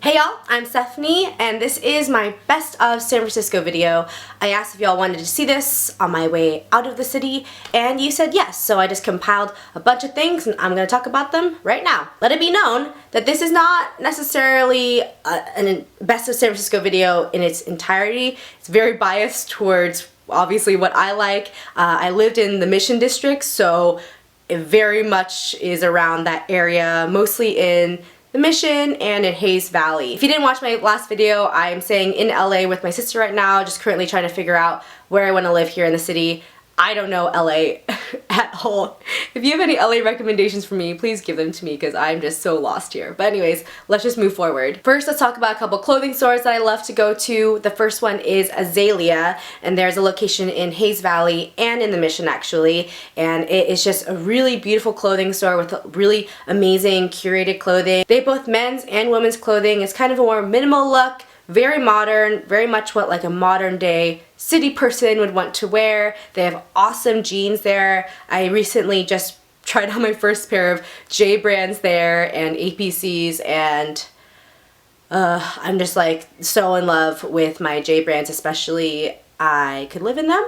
Hey y'all, I'm Stephanie, and this is my best of San Francisco video. I asked if y'all wanted to see this on my way out of the city, and you said yes, so I just compiled a bunch of things, and I'm going to talk about them right now. Let it be known that this is not necessarily a best of San Francisco video in its entirety. It's very biased towards, obviously, what I like. I lived in the Mission District, so it very much is around that area, mostly in the Mission and in Hayes Valley. If you didn't watch my last video, I'm staying in LA with my sister right now, just currently trying to figure out where I want to live here in the city. I don't know LA at all. If you have any LA recommendations for me, please give them to me because I'm just so lost here. But anyways, let's just move forward. First, let's talk about a couple clothing stores that I love to go to. The first one is AZALEA, and there's a location in Hayes Valley and in the Mission actually. And it is just a really beautiful clothing store with really amazing curated clothing. They have both men's and women's clothing. It's kind of a more minimal look. Very modern, very much what like a modern day city person would want to wear. They have awesome jeans there. I recently just tried on my first pair of J brands there and APCs, and I'm just like so in love with my J brands, especially I could live in them.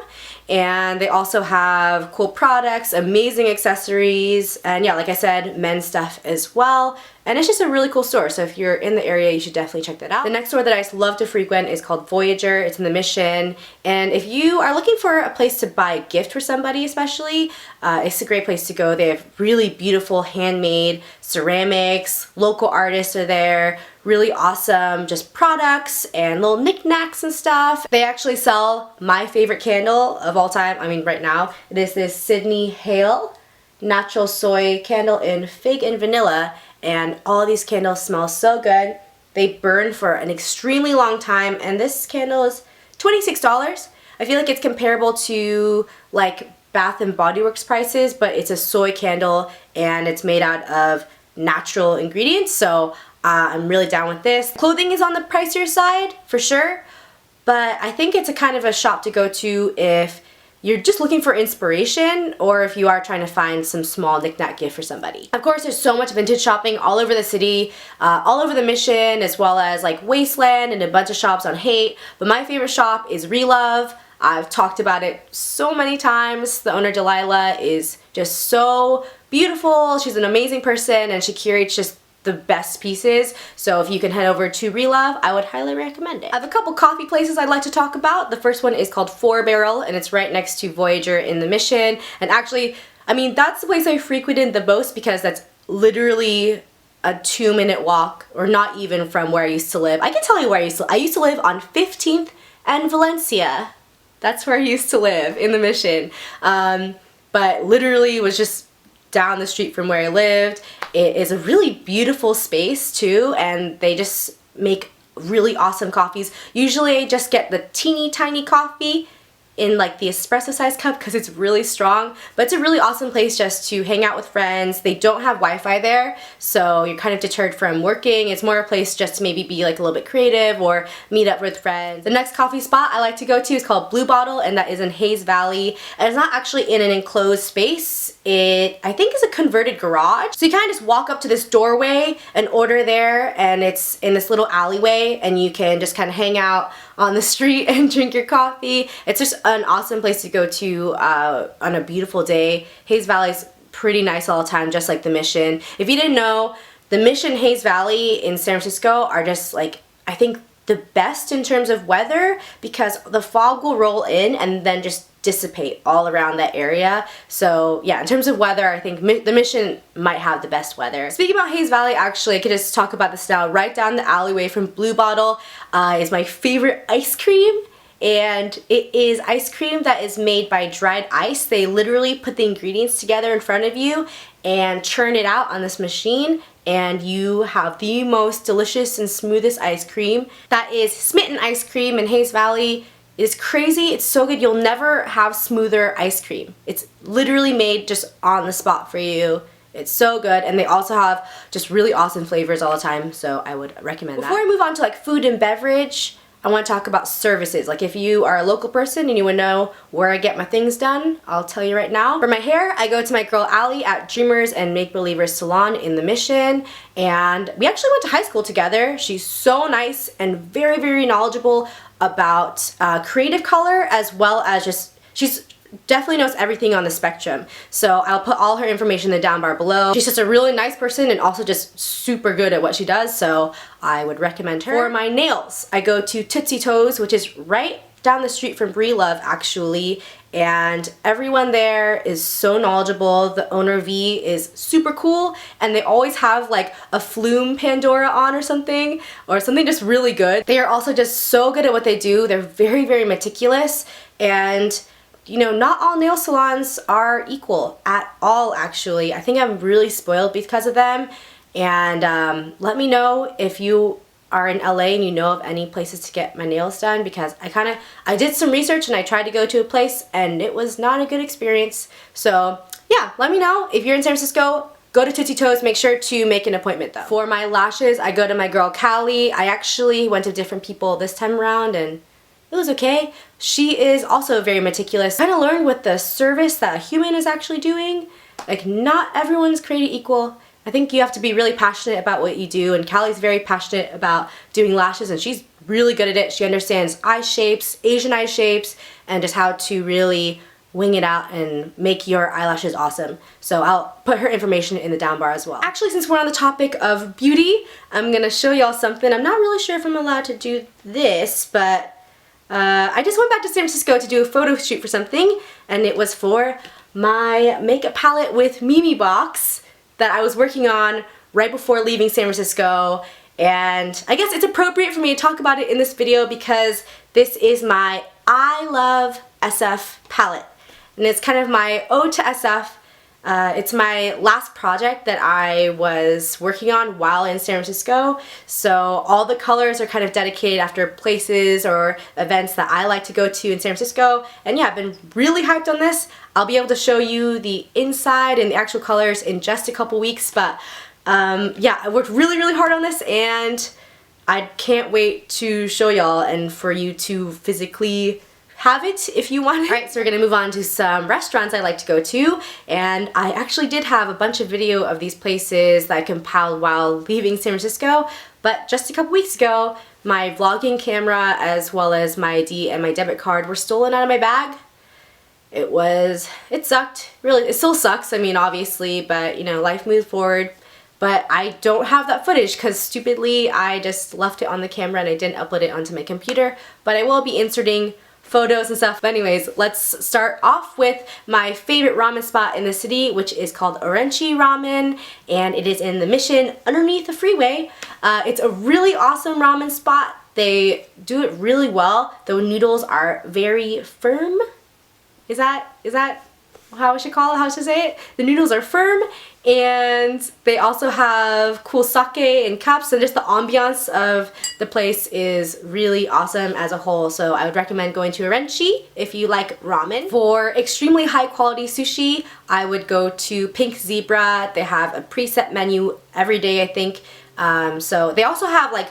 And they also have cool products, amazing accessories, and yeah, like I said, men's stuff as well. And it's just a really cool store, so if you're in the area, you should definitely check that out. The next store that I love to frequent is called Voyager. It's in the Mission, and if you are looking for a place to buy a gift for somebody especially, it's a great place to go. They have really beautiful handmade ceramics, local artists are there, really awesome just products and little knickknacks and stuff. They actually sell my favorite candle of all time, I mean right now. It is this Sydney Hale natural soy candle in fig and vanilla, and all of these candles smell so good. They burn for an extremely long time, and this candle is $26. I feel like it's comparable to like Bath and Body Works prices, but it's a soy candle and it's made out of natural ingredients, so I'm really down with this. Clothing is on the pricier side for sure, but I think it's a kind of a shop to go to if you're just looking for inspiration or if you are trying to find some small knick-knack gift for somebody. Of course, there's so much vintage shopping all over the city, all over the Mission, as well as like Wasteland and a bunch of shops on Haight, but my favorite shop is RELOVE. I've talked about it so many times. The owner, Delilah, is just so beautiful. She's an amazing person, and she curates just the best pieces. So if you can head over to RELOVE, I would highly recommend it. I have a couple coffee places I'd like to talk about. The first one is called 4 Barrel, and it's right next to Voyager in the Mission. And actually, I mean, that's the place I frequented the most because that's literally a 2-minute walk, or not even, from where I used to live. I can tell you where I used to live on 15th and Valencia. That's where I used to live, in the Mission. But literally was just down the street from where I lived. It is a really beautiful space too, and they just make really awesome coffees. Usually I just get the teeny tiny coffee in like the espresso size cup because it's really strong, but it's a really awesome place just to hang out with friends. They don't have Wi-Fi there, so you're kind of deterred from working. It's more a place just to maybe be like a little bit creative or meet up with friends. The next coffee spot I like to go to is called Blue Bottle, and that is in Hayes Valley, and it's not actually in an enclosed space. It, I think, is a converted garage. So you kind of just walk up to this doorway and order there, and it's in this little alleyway, and you can just kind of hang out on the street and drink your coffee. It's just an awesome place to go to on a beautiful day. Hayes Valley's pretty nice all the time, just like the Mission. If you didn't know, the Mission, Hayes Valley in San Francisco are just like, I think, the best in terms of weather, because the fog will roll in and then just dissipate all around that area. So yeah, in terms of weather, I think the Mission might have the best weather. Speaking about Hayes Valley, actually, I could just talk about this now. Right down the alleyway from Blue Bottle is my favorite ice cream, and it is ice cream that is made by dried ice. They literally put the ingredients together in front of you and churn it out on this machine, and you have the most delicious and smoothest ice cream. That is SMITTEN ice cream in Hayes Valley. It's crazy. It's so good. You'll never have smoother ice cream. It's literally made just on the spot for you. It's so good, and they also have just really awesome flavors all the time, so I would recommend that. Before I move on to like food and beverage, I want to talk about services. Like if you are a local person and you want to know where I get my things done, I'll tell you right now. For my hair, I go to my girl Allie at Dreamers and Make Believers Salon in the Mission, and we actually went to high school together. She's so nice and very, very knowledgeable about creative color, as well as just, she's definitely knows everything on the spectrum. So I'll put all her information in the down bar below. She's just a really nice person and also just super good at what she does, so I would recommend her. For my nails, I go to Tootsie Toes, which is right down the street from RELOVE actually, and everyone there is so knowledgeable. The owner V is super cool, and they always have like a Flume Pandora on or something just really good. They are also just so good at what they do. They're very, very meticulous, and you know, not all nail salons are equal at all actually. I think I'm really spoiled because of them, and let me know if you are in LA and you know of any places to get my nails done, because I did some research and I tried to go to a place and it was not a good experience. So yeah, let me know. If you're in San Francisco, go to Tootsie Toes. Make sure to make an appointment though. For my lashes, I go to my girl Callie. I actually went to different people this time around and it was okay. She is also very meticulous. I kind of learned with the service that a human is actually doing. Like, not everyone's created equal. I think you have to be really passionate about what you do, and Callie's very passionate about doing lashes, and she's really good at it. She understands eye shapes, Asian eye shapes, and just how to really wing it out and make your eyelashes awesome. So I'll put her information in the down bar as well. Actually, since we're on the topic of beauty, I'm gonna show y'all something. I'm not really sure if I'm allowed to do this, but I just went back to San Francisco to do a photo shoot for something, and it was for my makeup palette with Mimi box that I was working on right before leaving San Francisco, and I guess it's appropriate for me to talk about it in this video because this is my I Love SF palette, and it's kind of my ode to SF. It's my last project that I was working on while in San Francisco, so all the colors are kind of dedicated after places or events that I like to go to in San Francisco, and yeah, I've been really hyped on this. I'll be able to show you the inside and the actual colors in just a couple weeks, but yeah, I worked really, really hard on this, and I can't wait to show y'all and for you to physically have it if you want it. Alright, so we're gonna move on to some restaurants I like to go to, and I actually did have a bunch of video of these places that I compiled while leaving San Francisco, but just a couple weeks ago my vlogging camera as well as my ID and my debit card were stolen out of my bag. It sucked. Really, it still sucks, I mean, obviously, but you know, life moved forward. But I don't have that footage because stupidly I just left it on the camera and I didn't upload it onto my computer, but I will be inserting photos and stuff. But anyways, let's start off with my favorite ramen spot in the city, which is called ORENCHI Ramen, and it is in the Mission underneath the freeway. It's a really awesome ramen spot. They do it really well. The noodles are very firm. Is that how I should call it, how to say it? The noodles are firm, and they also have cool sake and cups, and just the ambiance of the place is really awesome as a whole. So I would recommend going to ORENCHI if you like ramen. For extremely high quality sushi, I would go to Pink Zebra. They have a preset menu every day, I think. So they also have like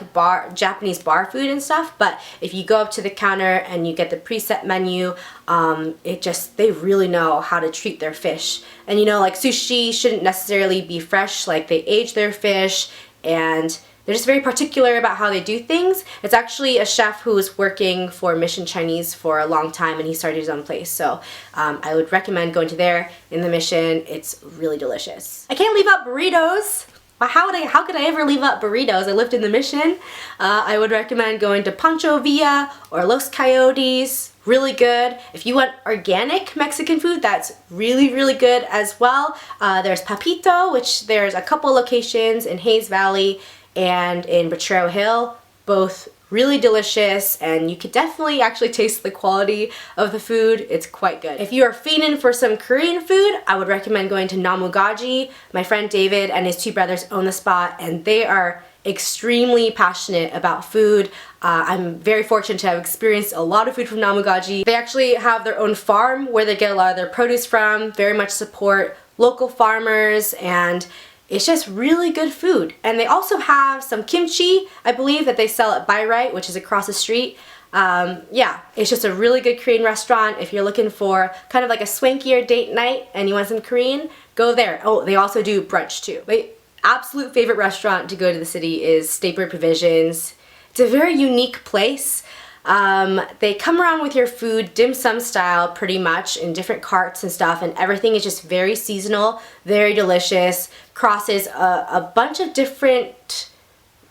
Japanese bar food and stuff, but if you go up to the counter and you get the preset menu, they really know how to treat their fish. And you know, like sushi shouldn't necessarily be fresh, like they age their fish, and they're just very particular about how they do things. It's actually a chef who was working for Mission Chinese for a long time, and he started his own place. So I would recommend going to there in the Mission. It's really delicious. I can't leave out burritos. How could I ever leave out burritos? I lived in the Mission. I would recommend going to Pancho Villa or Los Coyotes. Really good. If you want organic Mexican food, that's really, really good as well. There's Papito, which there's a couple locations in Hayes Valley and in Potrero Hill. Both really delicious, and you could definitely actually taste the quality of the food. It's quite good. If you are fiending for some Korean food, I would recommend going to NAMU GAJI. My friend David and his two brothers own the spot, and they are extremely passionate about food. I'm very fortunate to have experienced a lot of food from NAMU GAJI. They actually have their own farm where they get a lot of their produce from, very much support local farmers, and it's just really good food. And they also have some kimchi, I believe, that they sell at Bayreuth, which is across the street. Yeah, it's just a really good Korean restaurant. If you're looking for kind of like a swankier date night and you want some Korean, go there. Oh, they also do brunch too. My absolute favorite restaurant to go to the city is Stapled Provisions. It's a very unique place. They come around with your food dim sum style pretty much in different carts and stuff, and everything is just very seasonal, very delicious, crosses a bunch of different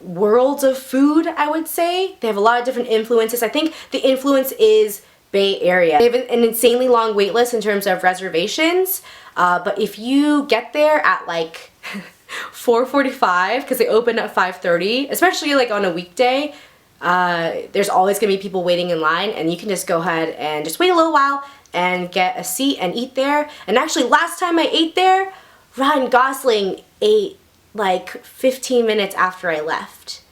worlds of food, I would say. They have a lot of different influences. I think the influence is Bay Area. They have an insanely long wait list in terms of reservations, but if you get there at like 4:45, because they open at 5:30, especially like on a weekday, there's always gonna be people waiting in line, and you can just go ahead and just wait a little while and get a seat and eat there. And actually, last time I ate there, Ryan Gosling ate like 15 minutes after I left.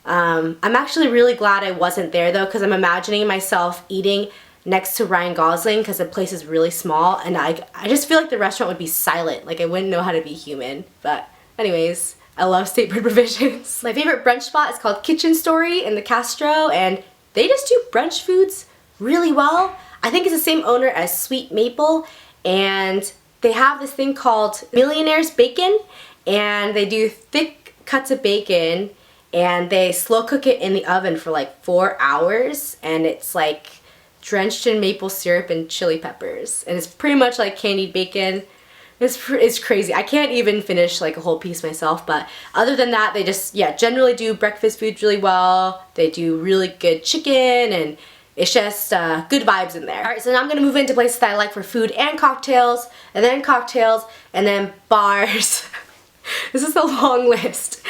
I'm actually really glad I wasn't there though, because I'm imagining myself eating next to Ryan Gosling because the place is really small, and I just feel like the restaurant would be silent, like I wouldn't know how to be human. But anyways, I love Stapled Provisions. My favorite brunch spot is called Kitchen Story in the Castro, and they just do brunch foods really well. I think it's the same owner as Sweet Maple, and they have this thing called Millionaire's Bacon, and they do thick cuts of bacon and they slow cook it in the oven for like 4 hours, and it's like drenched in maple syrup and chili peppers, and it's pretty much like candied bacon. It's crazy. I can't even finish like a whole piece myself, but other than that, they just, yeah, generally do breakfast foods really well. They do really good chicken, and it's just good vibes in there. Alright, so now I'm going to move into places that I like for food and cocktails, and then bars. This is a long list.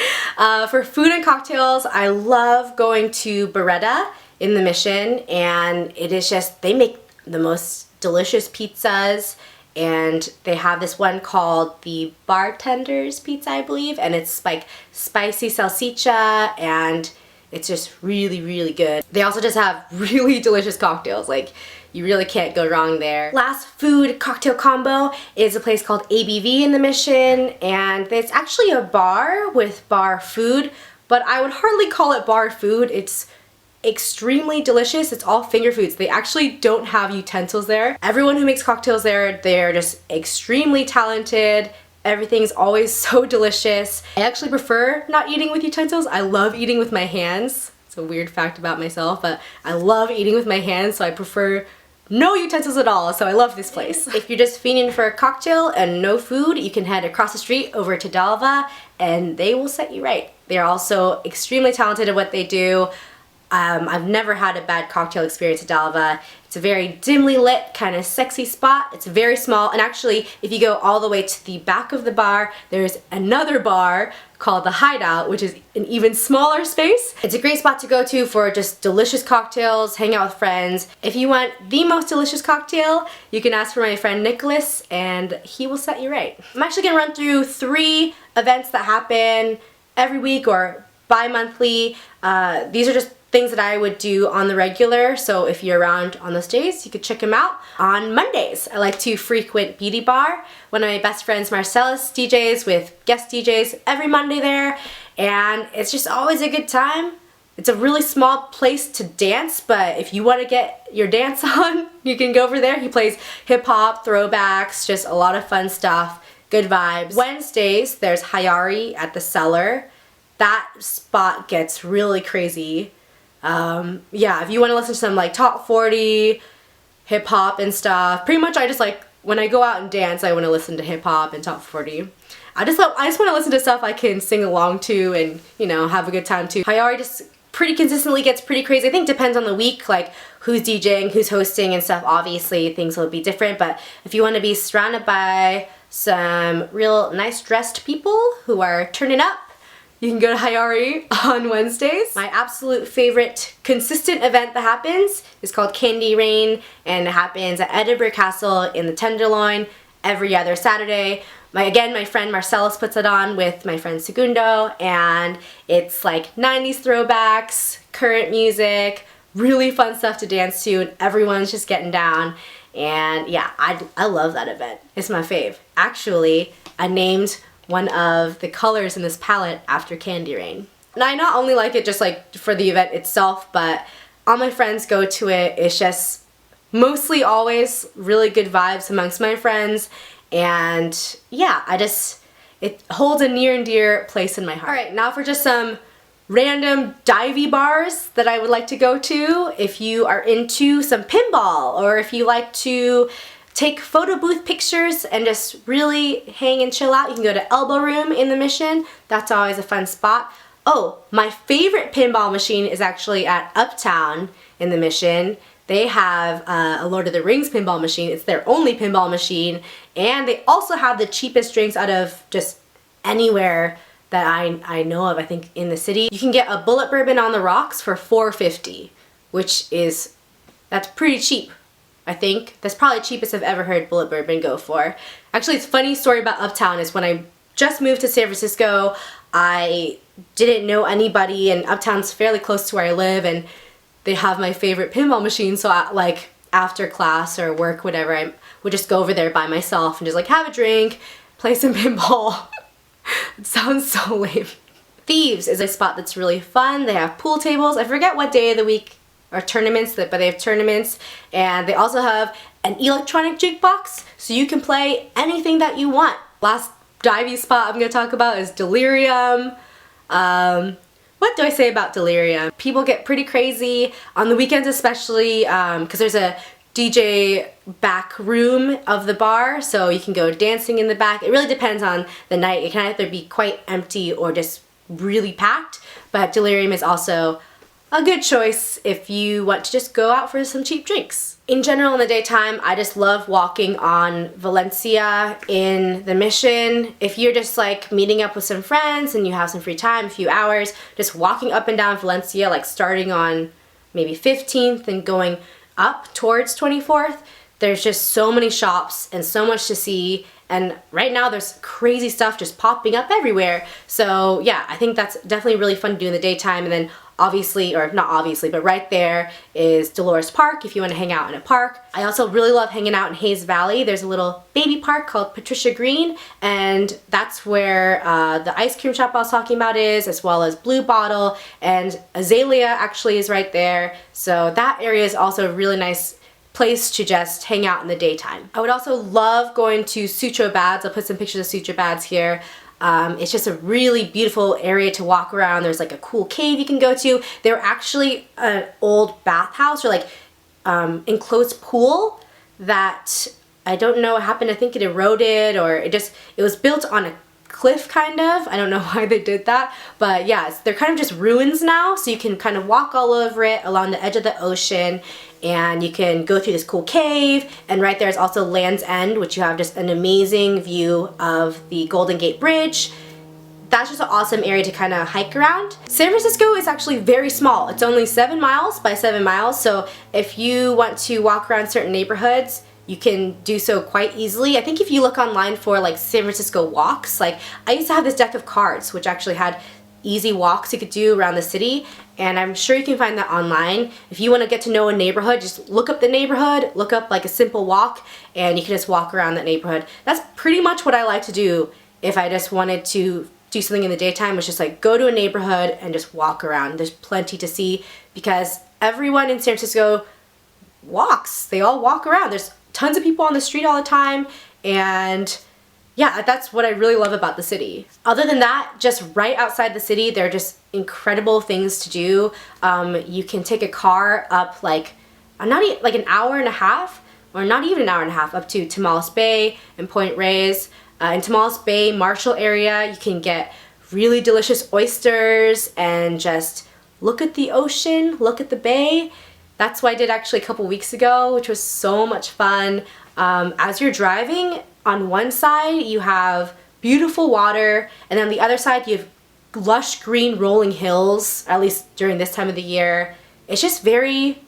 For food and cocktails, I love going to Beretta in the Mission, and it is just, they make the most delicious pizzas, and they have this one called the Bartender's Pizza, I believe, and it's like spicy salsicha, and it's just really, really good. They also just have really delicious cocktails. Like, you really can't go wrong there. Last food cocktail combo is a place called ABV in the Mission, and it's actually a bar with bar food, but I would hardly call it bar food. It's extremely delicious. It's all finger foods. They actually don't have utensils there. Everyone who makes cocktails there, they're just extremely talented. Everything's always so delicious. I actually prefer not eating with utensils. I love eating with my hands. It's a weird fact about myself, but I love eating with my hands, so I prefer no utensils at all, so I love this place. If you're just fiending for a cocktail and no food, you can head across the street over to DALVA, and they will set you right. They're also extremely talented at what they do. I've never had a bad cocktail experience at DALVA. It's a very dimly lit, kind of sexy spot. It's very small, and actually, if you go all the way to the back of the bar, there's another bar called the Hideout, which is an even smaller space. It's a great spot to go to for just delicious cocktails, hang out with friends. If you want the most delicious cocktail, you can ask for my friend Nicholas, and he will set you right. I'm actually gonna run through 3 events that happen every week or bi-monthly. These are just things that I would do on the regular, so if you're around on those days, you could check them out. On Mondays, I like to frequent Beauty Bar. One of my best friends, Marcellus, DJs with guest DJs every Monday there, and it's just always a good time. It's a really small place to dance, but if you want to get your dance on, you can go over there. He plays hip-hop, throwbacks, just a lot of fun stuff, good vibes. Wednesdays, there's HAYARI at the Cellar. That spot gets really crazy. Yeah, if you want to listen to some like top 40 hip hop and stuff, pretty much I just like, when I go out and dance, I want to listen to hip hop and top 40. I just want to listen to stuff I can sing along to and, you know, have a good time too. Hayari just pretty consistently gets pretty crazy. I think it depends on the week, like who's DJing, who's hosting and stuff. Obviously things will be different, but if you want to be surrounded by some real nice dressed people who are turning up, you can go to Hayari on Wednesdays. My absolute favorite consistent event that happens is called Candy Rain, and it happens at Edinburgh Castle in the Tenderloin every other Saturday. My friend Marcellus puts it on with my friend Segundo, and it's like 90s throwbacks, current music, really fun stuff to dance to, and everyone's just getting down. And yeah, I love that event. It's my fave. Actually, I named one of the colors in this palette after Candy Rain. And I not only like it just like for the event itself, but all my friends go to it. It's just mostly always really good vibes amongst my friends, and yeah, it holds a near and dear place in my heart. Alright, now for just some random divey bars that I would like to go to if you are into some pinball, or if you like to take photo booth pictures and just really hang and chill out. You can go to Elbow Room in the Mission. That's always a fun spot. Oh, my favorite pinball machine is actually at Uptown in the Mission. They have a Lord of the Rings pinball machine. It's their only pinball machine, and they also have the cheapest drinks out of just anywhere that I know of, I think, in the city. You can get a bullet bourbon on the rocks for $4.50, that's pretty cheap, I think. That's probably the cheapest I've ever heard bullet bourbon go for. Actually, it's a funny story about Uptown is when I just moved to San Francisco, I didn't know anybody, and Uptown's fairly close to where I live, and they have my favorite pinball machine, so like after class or work, whatever, I would just go over there by myself and just like have a drink, play some pinball. It sounds so lame. Thieves is a spot that's really fun. They have pool tables. I forget what day of the week or tournaments, but they have tournaments, and they also have an electronic jukebox, so you can play anything that you want. Last divey spot I'm gonna talk about is Delirium. What do I say about Delirium? People get pretty crazy on the weekends, especially because there's a DJ back room of the bar, so you can go dancing in the back. It really depends on the night. It can either be quite empty or just really packed, but Delirium is also a good choice if you want to just go out for some cheap drinks. In general, in the daytime, I just love walking on Valencia in the Mission. If you're just like meeting up with some friends and you have some free time, a few hours, just walking up and down Valencia, like starting on maybe 15th and going up towards 24th, there's just so many shops and so much to see, and right now there's crazy stuff just popping up everywhere. So yeah, I think that's definitely really fun to do in the daytime. And then obviously, or not obviously, but right there is Dolores Park if you want to hang out in a park. I also really love hanging out in Hayes Valley. There's a little baby park called Patricia Green, and that's where the ice cream shop I was talking about is, as well as Blue Bottle, and Azalea actually is right there. So that area is also a really nice place to just hang out in the daytime. I would also love going to SUTRO Baths. I'll put some pictures of SUTRO Baths here. It's just a really beautiful area to walk around. There's like a cool cave you can go to. They're actually an old bathhouse or like enclosed pool that I don't know what happened. I think it eroded, or it was built on a cliff kind of. I don't know why they did that, but yeah, they're kind of just ruins now, so you can kind of walk all over it along the edge of the ocean, and you can go through this cool cave, and right there is also Land's End, which you have just an amazing view of the Golden Gate Bridge. That's just an awesome area to kind of hike around. San Francisco is actually very small. It's only 7 miles by 7 miles, so if you want to walk around certain neighborhoods, you can do so quite easily. I think if you look online for like San Francisco walks, like I used to have this deck of cards which actually had easy walks you could do around the city, and I'm sure you can find that online. If you want to get to know a neighborhood, just look up the neighborhood, look up like a simple walk, and you can just walk around that neighborhood. That's pretty much what I like to do if I just wanted to do something in the daytime, was just like go to a neighborhood and just walk around. There's plenty to see because everyone in San Francisco walks. They all walk around. There's tons of people on the street all the time, and yeah, that's what I really love about the city. Other than that, just right outside the city, there are just incredible things to do. You can take a car up like an hour and a half, or not even an hour and a half, up to Tomales Bay and Point Reyes. In Tomales Bay, Marshall area, you can get really delicious oysters and just look at the ocean, look at the bay. That's what I did actually a couple weeks ago, which was so much fun. As you're driving, on one side you have beautiful water, and on the other side you have lush green rolling hills, at least during this time of the year. It's just very,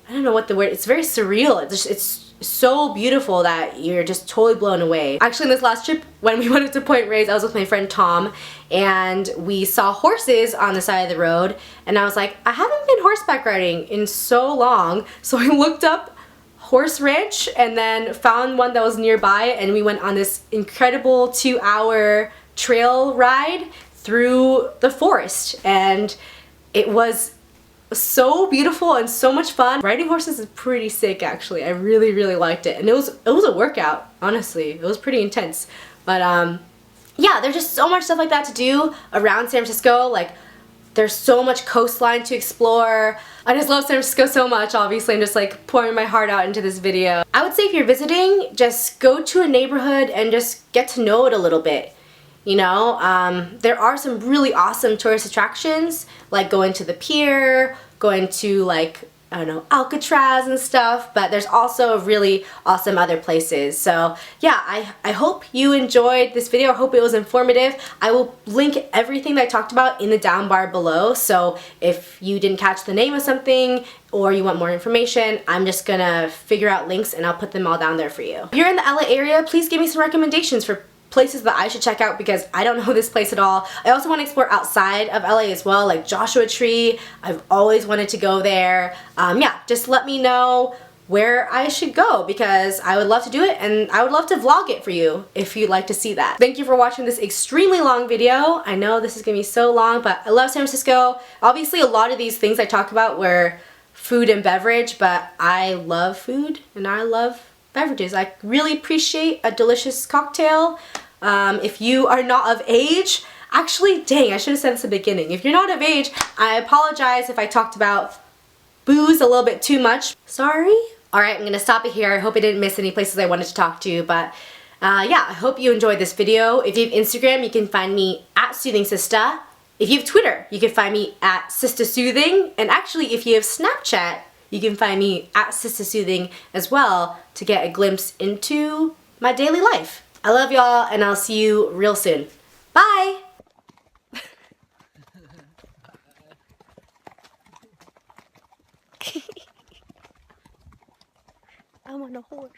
I don't know what the word, it's very surreal. It's so beautiful that you're just totally blown away. Actually, in this last trip, when we went to Point Reyes, I was with my friend Tom, and we saw horses on the side of the road, and I was like, I haven't been horseback riding in so long, so I looked up horse ranch and then found one that was nearby, and we went on this incredible 2-hour trail ride through the forest, and it was so beautiful and so much fun. Riding horses is pretty sick actually. I really liked it, and it was a workout, honestly. It was pretty intense. But yeah, there's just so much stuff like that to do around San Francisco. Like, there's so much coastline to explore. I just love San Francisco so much. Obviously, I'm just like pouring my heart out into this video. I would say if you're visiting, just go to a neighborhood and just get to know it a little bit. You know, there are some really awesome tourist attractions, like going to the pier, going to, like, I don't know, Alcatraz and stuff, but there's also really awesome other places. So yeah, I hope you enjoyed this video. I hope it was informative. I will link everything that I talked about in the down bar below, so if you didn't catch the name of something or you want more information, I'm just gonna figure out links and I'll put them all down there for you. If you're in the LA area, please give me some recommendations for places that I should check out, because I don't know this place at all. I also want to explore outside of LA as well, like Joshua Tree. I've always wanted to go there. Yeah, just let me know where I should go, because I would love to do it, and I would love to vlog it for you if you'd like to see that. Thank you for watching this extremely long video. I know this is gonna be so long, but I love San Francisco. Obviously, a lot of these things I talk about were food and beverage, but I love food and I love beverages. I really appreciate a delicious cocktail. If you are not of age, actually, dang, I should have said this at the beginning. If you're not of age, I apologize if I talked about booze a little bit too much. Sorry. Alright, I'm gonna stop it here. I hope I didn't miss any places I wanted to talk to, but yeah, I hope you enjoyed this video. If you have Instagram, you can find me at Soothing Sista. If you have Twitter, you can find me at Sista Soothing. And actually, if you have Snapchat, you can find me at Sista Soothing as well to get a glimpse into my daily life. I love y'all, and I'll see you real soon. Bye! I'm on a horse.